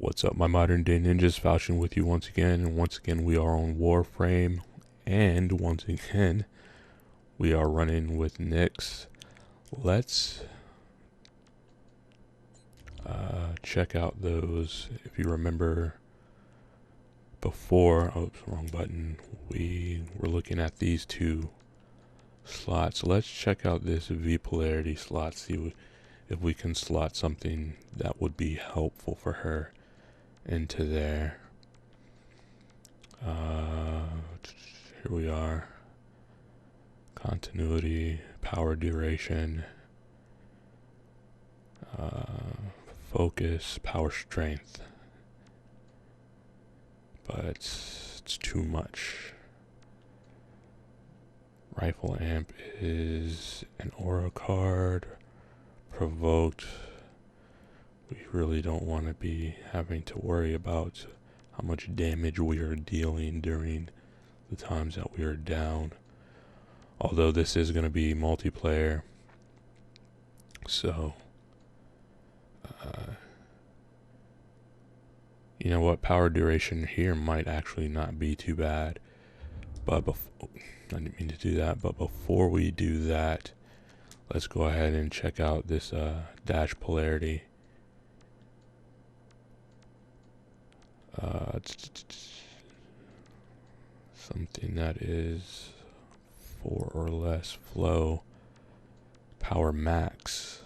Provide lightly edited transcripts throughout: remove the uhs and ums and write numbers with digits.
What's up, my modern day ninjas? Falchion with you once again, and once again we are on Warframe, and once again we are running with Nyx. Let's check out those. If you remember before, wrong button. We were looking at these two slots. Let's check out this V polarity slot. See if we can slot something that would be helpful for her into there. Here we are. Continuity, power duration, focus, power strength. But it's too much. Rifle amp is an aura card. Provoked. We really don't want to be having to worry about how much damage we are dealing during the times that we are down. Although this is going to be multiplayer. So, you know what? Power duration here might actually not be too bad. But I didn't mean to do that. But before we do that, let's go ahead and check out this dash polarity. Something that is 4 or less flow. Power max.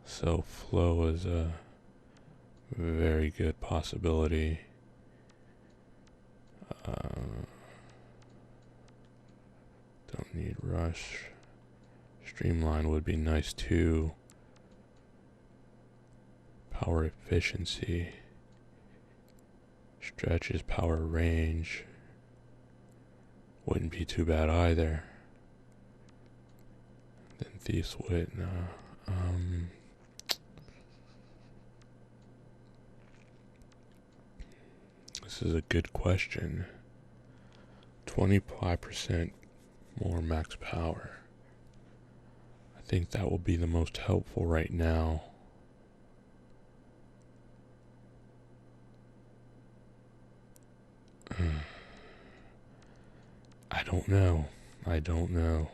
So flow is a very good possibility. Don't need rush. Streamline would be nice too. Power efficiency. Stretches power range. Wouldn't be too bad either. Then Thief's Wit, no. This is a good question. 25% more max power. I think that will be the most helpful right now. I don't know.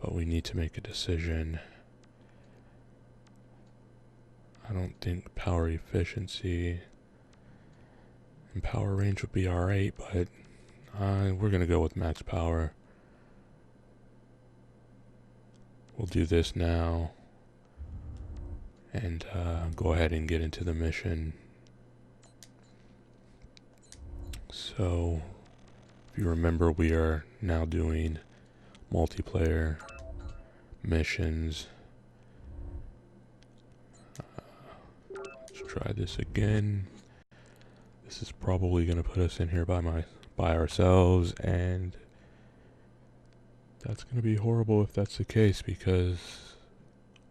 But we need to make a decision. I don't think power efficiency and power range would be alright, but we're going to go with max power. We'll do this now and go ahead and get into the mission. So, if you remember, we are now doing multiplayer missions. Let's try this again. This is probably going to put us in here by ourselves, and that's going to be horrible if that's the case, because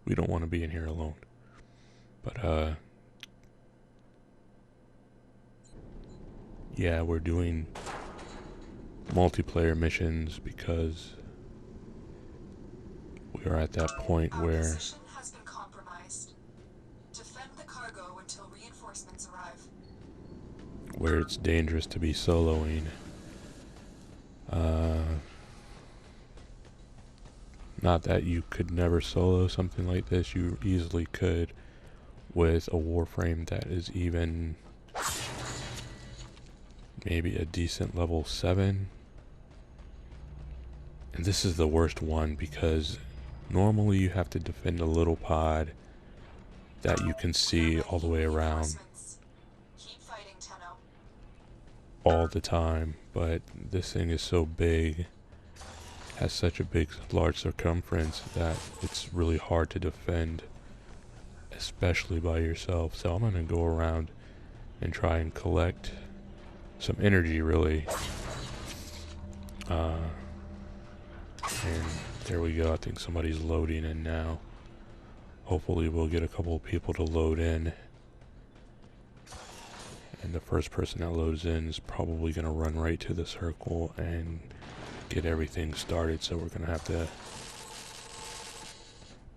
we don't want to be in here alone. But yeah, we're doing multiplayer missions because we are at that point Our where position has been compromised. Defend the cargo until reinforcements arrive. where it's dangerous to be soloing. Not that you could never solo something like this, you easily could with a Warframe that is even maybe a decent level 7. And this is the worst one because normally you have to defend a little pod that you can see all the way around Keep fighting, Tenno. all the time, but this thing is so big, has such a large circumference that it's really hard to defend, especially by yourself. So I'm gonna go around and try and collect some energy, really. And there we go. I think somebody's loading in now. Hopefully we'll get a couple of people to load in. And the first person that loads in is probably going to run right to the circle and get everything started. So we're going to have to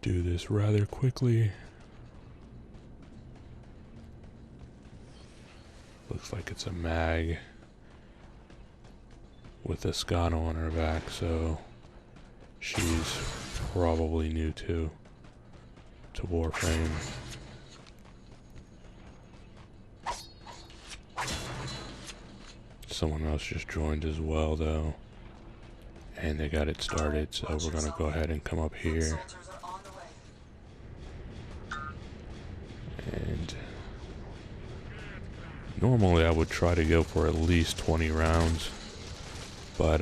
do this rather quickly. Looks like it's a mag with a Scano on her back, so she's probably new to Warframe. Someone else just joined as well though, and they got it started, so we're gonna go ahead and come up here. And normally I would try to go for at least 20 rounds, but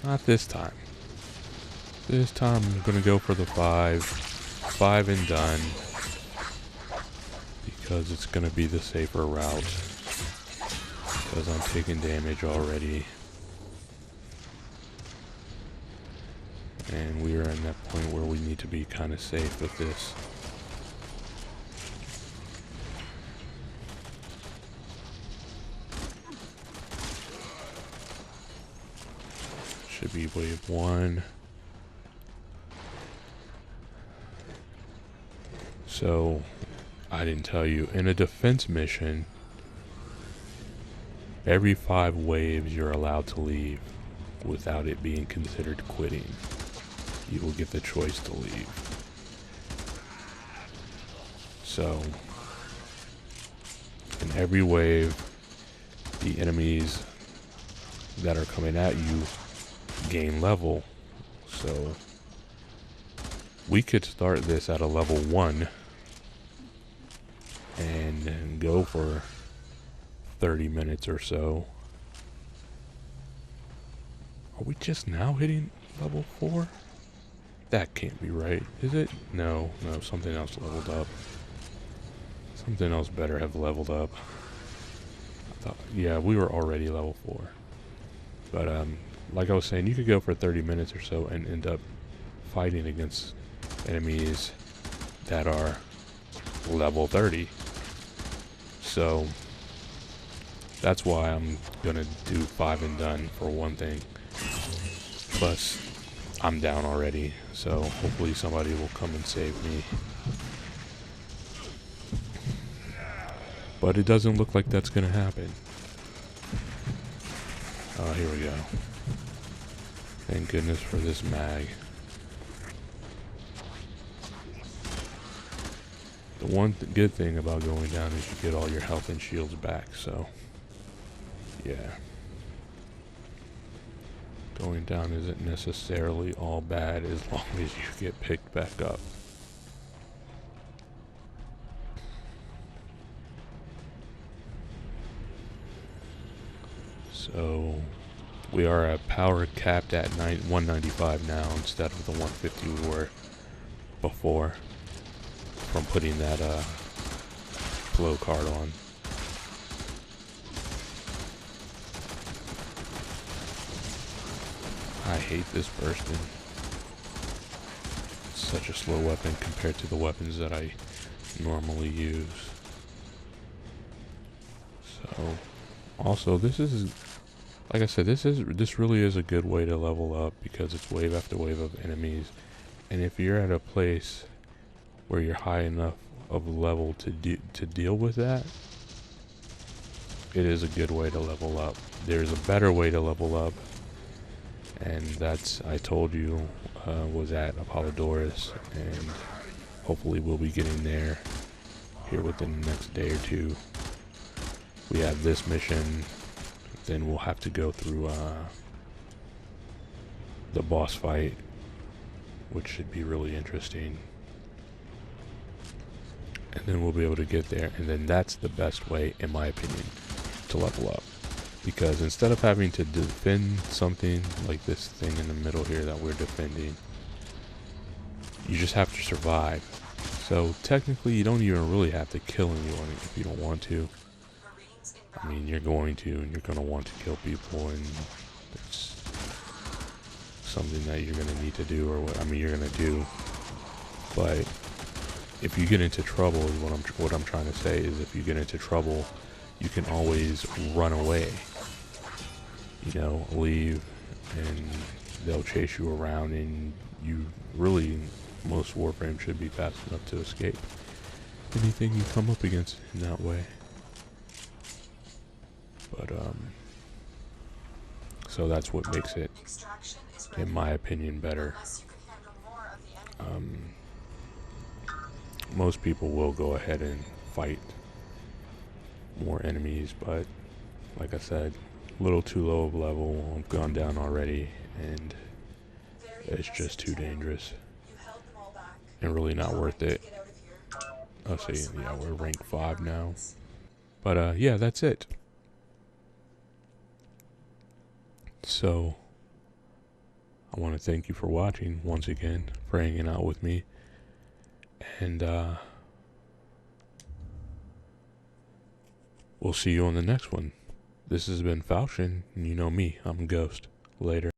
not this time. This time I'm gonna go for the 5 and done, because it's gonna be the safer route, because I'm taking damage already. And we are in that point where we need to be kind of safe with this. Should be wave 1. So, I didn't tell you, in a defense mission, every 5 waves you're allowed to leave without it being considered quitting. You will get the choice to leave. So, in every wave, the enemies that are coming at you gain level. So, we could start this at a level 1 and go for 30 minutes or so. Are we just now hitting level 4? That can't be right, is it? No, something else leveled up. Something else better have leveled up. I thought, yeah, we were already level 4. But, like I was saying, you could go for 30 minutes or so and end up fighting against enemies that are level 30. So, that's why I'm gonna do 5 and done for one thing. Plus, I'm down already, so hopefully somebody will come and save me. But it doesn't look like that's gonna happen. Oh, here we go. Thank goodness for this mag. The one good thing about going down is you get all your health and shields back, so yeah. Going down isn't necessarily all bad as long as you get picked back up. So we are at power capped at 195 now instead of the 150 we were before, from putting that flow card on. I hate this bursting. It's such a slow weapon compared to the weapons that I normally use. So, also this is, like I said, this really is a good way to level up because it's wave after wave of enemies, and if you're at a place where you're high enough of level to deal with that, it is a good way to level up. There's a better way to level up, and that's, I told you, was at Apollodorus, and hopefully we'll be getting there here within the next day or two. We have this mission, then we'll have to go through the boss fight, which should be really interesting. And then we'll be able to get there, and then that's the best way, in my opinion, to level up. Because instead of having to defend something like this thing in the middle here that we're defending, you just have to survive. So technically you don't even really have to kill anyone if you don't want to. I mean, you're going to, and you're going to want to kill people, and it's something that you're going to need to do, or what, I mean, you're going to do. But if you get into trouble, is what I'm trying to say, is if you get into trouble, you can always run away. You know, leave, and they'll chase you around, and you really, most Warframe should be fast enough to escape anything you come up against in that way. But so that's what makes it, Extraction is ready. in my opinion, better. Unless you can handle more of the enemy. Most people will go ahead and fight more enemies, but like I said, a little too low of level. I've gone down already, and Very it's just too impressive, dangerous You held them all back. and really not Trying worth to it. get out of here. I'll You are say, yeah, we're surrounded by rank 5 now. Americans. But yeah, that's it. So I want to thank you for watching once again, for hanging out with me. And we'll see you on the next one. This has been Falchion, and you know me, I'm Ghost. Later.